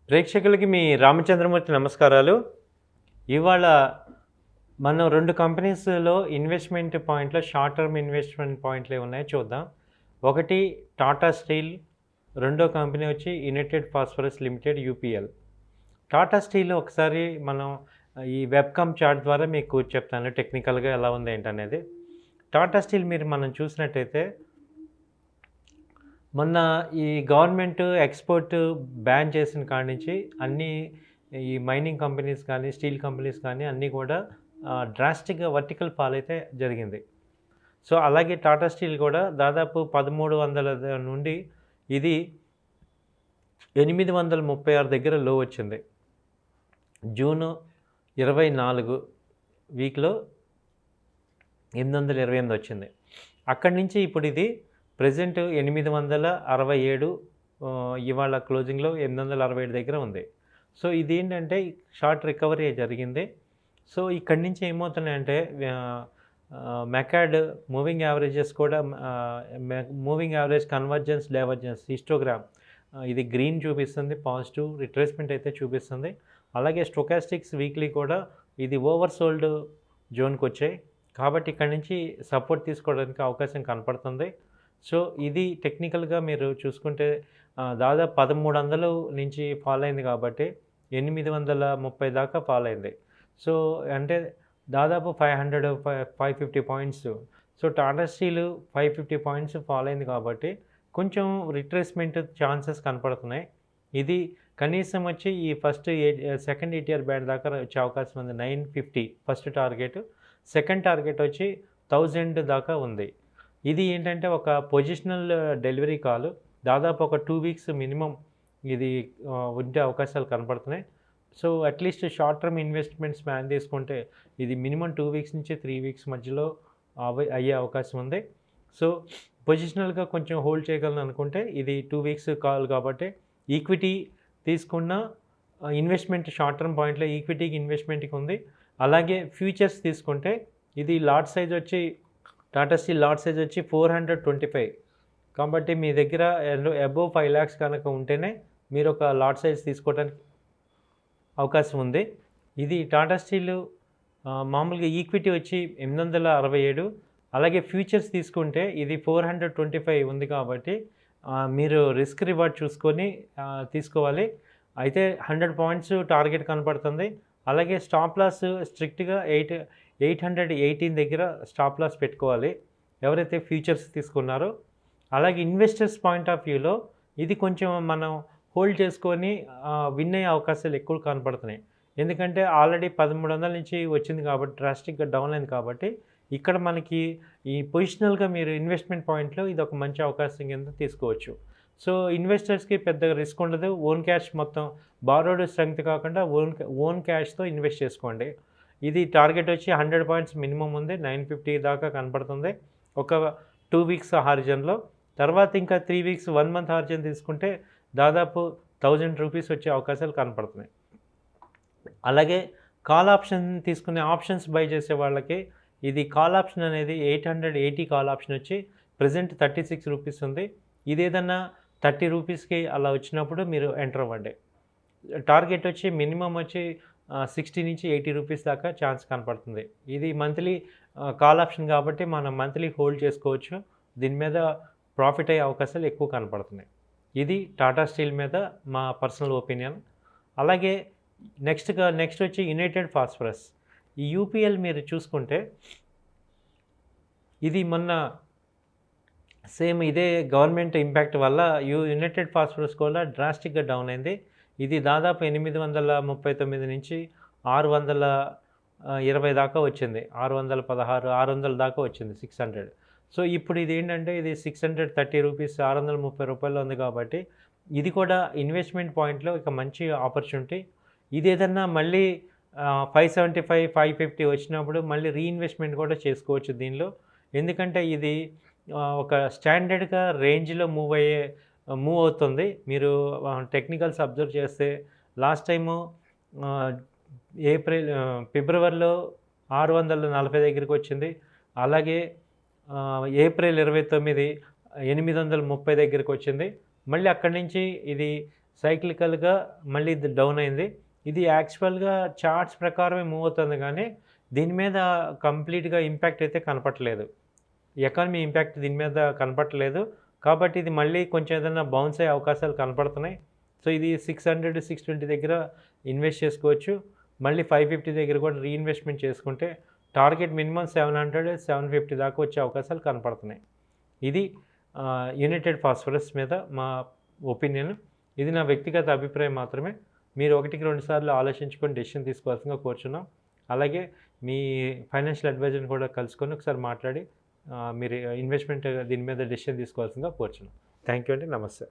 ప్రేక్షకులకి మీ రామచంద్రమూర్తి నమస్కారాలు. ఇవాళ మనం 2 కంపెనీస్‌లో ఇన్వెస్ట్‌మెంట్ పాయింట్‌లో షార్ట్ టర్మ్ ఇన్వెస్ట్‌మెంట్ పాయింట్లు ఏమున్నాయో చూద్దాం. ఒకటి టాటా స్టీల్, రెండో కంపెనీ వచ్చి United phosphorus limited UPL. Tata steel ఒకసారి మనం ఈ వెబ్‌కామ్ చార్ట్ ద్వారా మీకు చెప్తాను టెక్నికల్‌గా ఎలా ఉంది ఏంటనేది. టాటా స్టీల్ మనం చూసినట్టయితే మొన్న ఈ గవర్నమెంట్ ఎక్స్‌పోర్ట్ బ్యాన్ చేసిన కాడి నుంచి అన్నీ ఈ మైనింగ్ కంపెనీస్ కానీ, స్టీల్ కంపెనీస్ కానీ అన్నీ కూడా డ్రాస్టిక్‌గా వర్టికల్ ఫాల్ అయితే జరిగింది. సో, అలాగే టాటా స్టీల్ కూడా దాదాపు 1300 నుండి ఇది 836 దగ్గర లో వచ్చింది. జూను 24 వీక్‌లో 828 వచ్చింది. అక్కడి నుంచి ఇప్పుడు ఇది ప్రెజెంట్ 867 ఇవాళ క్లోజింగ్‌లో 867 దగ్గర ఉంది. సో, ఇదేంటంటే షార్ట్ రికవరీ జరిగింది. సో, ఇక్కడి నుంచి ఏమవుతున్నాయంటే మెకాడ్ మూవింగ్ యావరేజెస్ కూడా moving average convergence, divergence histogram ఇది గ్రీన్ చూపిస్తుంది. పాజిటివ్ రిట్రేస్మెంట్ అయితే చూపిస్తుంది. అలాగే స్టొకాస్టిక్స్ వీక్లీ కూడా ఇది ఓవర్ సోల్డ్ జోన్‌కి వచ్చాయి. కాబట్టి ఇక్కడి నుంచి సపోర్ట్ తీసుకోవడానికి అవకాశం కనపడుతుంది. సో, ఇది టెక్నికల్‌గా మీరు చూసుకుంటే దాదాపు 1300 నుంచి ఫాల్ అయింది కాబట్టి 830 దాకా ఫాల్ అయింది. సో, అంటే దాదాపు 550 points. So, Tata steel 550 points fall అయింది కాబట్టి కొంచెం రిట్రేస్మెంట్ ఛాన్సెస్ కనపడుతున్నాయి. ఇది కనీసం వచ్చి ఈ సెకండ్ ఈటీఆర్ బ్యాండ్ దాకా వచ్చే అవకాశం ఉంది. 950 ఫస్ట్ టార్గెట్. సెకండ్ టార్గెట్ వచ్చి 1000 దాకా ఉంది. ఇది ఏంటంటే ఒక పొజిషనల్ డెలివరీ కాల్. దాదాపు ఒక 2 వీక్స్ మినిమమ్ ఇది ఉండే అవకాశాలు కనపడుతున్నాయి. So, at least short term investments plan తీసుకుంటే ఇది మినిమమ్ 2 వీక్స్ నుంచి 3 వీక్స్ మధ్యలో అయ్యే అవకాశం ఉంది. సో, పొజిషనల్‌గా కొంచెం హోల్డ్ చేయగలను అనుకుంటే ఇది 2 వీక్స్ కాల్ కాబట్టి ఈక్విటీ తీసుకున్న ఇన్వెస్ట్‌మెంట్ షార్ట్ టర్మ్ పాయింట్‌లో ఈక్విటీకి ఇన్వెస్ట్‌మెంట్‌కి ఉంది. అలాగే ఫ్యూచర్స్ తీసుకుంటే ఇది లాట్ సైజ్ వచ్చి టాటా స్టీల్ లాట్ సైజ్ వచ్చి 425. కాబట్టి మీ దగ్గర అబోవ్ 5 లాక్స్ కనుక ఉంటేనే మీరు ఒక లాట్ సైజ్ తీసుకోవడానికి అవకాశం ఉంది. ఇది టాటా స్టీల్ మామూలుగా ఈక్విటీ వచ్చి 867. అలాగే ఫ్యూచర్స్ తీసుకుంటే ఇది 425 ఉంది కాబట్టి మీరు రిస్క్ రివార్డ్ చూసుకొని తీసుకోవాలి. అయితే 100 పాయింట్స్ టార్గెట్ కనపడుతుంది. అలాగే స్టాప్ లాస్ స్ట్రిక్ట్‌గా 818 దగ్గర స్టాప్ లాస్ పెట్టుకోవాలి ఎవరైతే ఫ్యూచర్స్ తీసుకున్నారో. అలాగే ఇన్వెస్టర్స్ పాయింట్ ఆఫ్ వ్యూలో ఇది కొంచెం మనం హోల్డ్ చేసుకొని విన్ అయ్యే అవకాశాలు ఎక్కువ కనపడుతున్నాయి. ఎందుకంటే ఆల్రెడీ 1300 నుంచి వచ్చింది కాబట్టి డ్రాస్టిక్‌గా డౌన్ అయింది కాబట్టి ఇక్కడ మనకి ఈ పొజిషనల్‌గా మీరు ఇన్వెస్ట్‌మెంట్ పాయింట్‌లో ఇది ఒక మంచి అవకాశం కింద తీసుకోవచ్చు. సో, ఇన్వెస్టర్స్‌కి పెద్దగా రిస్క్ ఉండదు. ఓన్ క్యాష్ మొత్తం బారోడ్ స్ట్రెంగ్త్ కాకుండా ఓన్ క్యాష్‌తో ఇన్వెస్ట్ చేసుకోండి. ఇది టార్గెట్ వచ్చి 100 పాయింట్స్ మినిమమ్ ఉంది. 950 దాకా కనపడుతుంది. ఒక 2 వీక్స్ హారిజన్‌లో. తర్వాత ఇంకా 3 వీక్స్ 1 మంత్ హారిజన్ తీసుకుంటే దాదాపు 1000 రూపీస్ వచ్చే అవకాశాలు కనపడుతున్నాయి. అలాగే కాల్ ఆప్షన్ తీసుకునే ఆప్షన్స్ బై చేసే వాళ్ళకి ఇది కాల్ ఆప్షన్ అనేది 880 కాల్ ఆప్షన్ వచ్చి ప్రెజెంట్ 36 రూపీస్ ఉంది. ఇదేదన్నా 30 రూపీస్‌కి అలా వచ్చినప్పుడు మీరు ఎంటర్ అవ్వండి. టార్గెట్ వచ్చి మినిమమ్ వచ్చి 60 నుంచి 80 రూపీస్ దాకా ఛాన్స్ కనపడుతుంది. ఇది మంత్లీ కాల్ ఆప్షన్ కాబట్టి మనం మంత్లీ హోల్డ్ చేసుకోవచ్చు. దీని మీద ప్రాఫిట్ అయ్యే అవకాశాలు ఎక్కువ కనపడుతున్నాయి. ఇది టాటా స్టీల్ మీద మా పర్సనల్ ఒపీనియన్. అలాగే నెక్స్ట్ వచ్చి యునైటెడ్ ఫాస్ఫరస్. ఈ యూపీఎల్ మీరు చూసుకుంటే ఇది మొన్న సేమ్ ఇదే గవర్నమెంట్ ఇంపాక్ట్ వల్ల యునైటెడ్ ఫాస్ఫరస్ కూడా డ్రాస్టిక్‌గా డౌన్ అయింది. ఇది దాదాపు 839 నుంచి 620 దాకా వచ్చింది. 616, 600 దాకా వచ్చింది 600. సో, ఇప్పుడు ఇదేంటంటే ఇది 630 రూపీస్, 630 రూపాయల్లో ఉంది కాబట్టి ఇది కూడా ఇన్వెస్ట్‌మెంట్ పాయింట్‌లో ఒక మంచి ఆపర్చునిటీ. ఇదేదన్నా మళ్ళీ 575, 550 వచ్చినప్పుడు మళ్ళీ రీఇన్వెస్ట్‌మెంట్ కూడా చేసుకోవచ్చు దీనిలో. ఎందుకంటే ఇది ఒక స్టాండర్డ్‌గా రేంజ్‌లో మూవ్ అవుతుంది. మీరు టెక్నికల్స్ అబ్జర్వ్ చేస్తే లాస్ట్ టైము ఫిబ్రవరిలో 640 దగ్గరికొచ్చింది. అలాగే ఏప్రిల్ 29 830 దగ్గరికొచ్చింది. మళ్ళీ అక్కడి నుంచి ఇది సైక్లికల్‌గా మళ్ళీ ఇది డౌన్ అయింది. ఇది యాక్చువల్‌గా చార్ట్స్ ప్రకారమే మూవ్ అవుతుంది గానీ, దీని మీద కంప్లీట్‌గా ఇంపాక్ట్ అయితే కనపట్లేదు. ఎకానమీ ఇంపాక్ట్ దీని మీద కనపట్లేదు. కాబట్టి ఇది మళ్ళీ కొంచెం ఏదైనా బౌన్స్ అయ్యే అవకాశాలు కనపడుతున్నాయి. సో, ఇది 600, 620 దగ్గర ఇన్వెస్ట్ చేసుకోవచ్చు. మళ్ళీ 550 దగ్గర కూడా రీఇన్వెస్ట్‌మెంట్ చేసుకుంటే టార్గెట్ మినిమమ్ 700, 750 దాకా వచ్చే అవకాశాలు కనపడుతున్నాయి. ఇది యునైటెడ్ ఫాస్ఫరస్ మీద మా ఒపీనియన్. ఇది నా వ్యక్తిగత అభిప్రాయం మాత్రమే. మీరు ఒకటికి 2 సార్లు ఆలోచించుకొని డెసిషన్ తీసుకోవాల్సిందిగా కోరుచున్నాం. అలాగే మీ ఫైనాన్షియల్ అడ్వైజర్‌ని కూడా కలుసుకొని ఒకసారి మాట్లాడి మీరు ఇన్వెస్ట్‌మెంట్ దీని మీద డెసిషన్ తీసుకోవాల్సిందిగా కోరుచున్నాం. థ్యాంక్ యూ అండి. నమస్తే.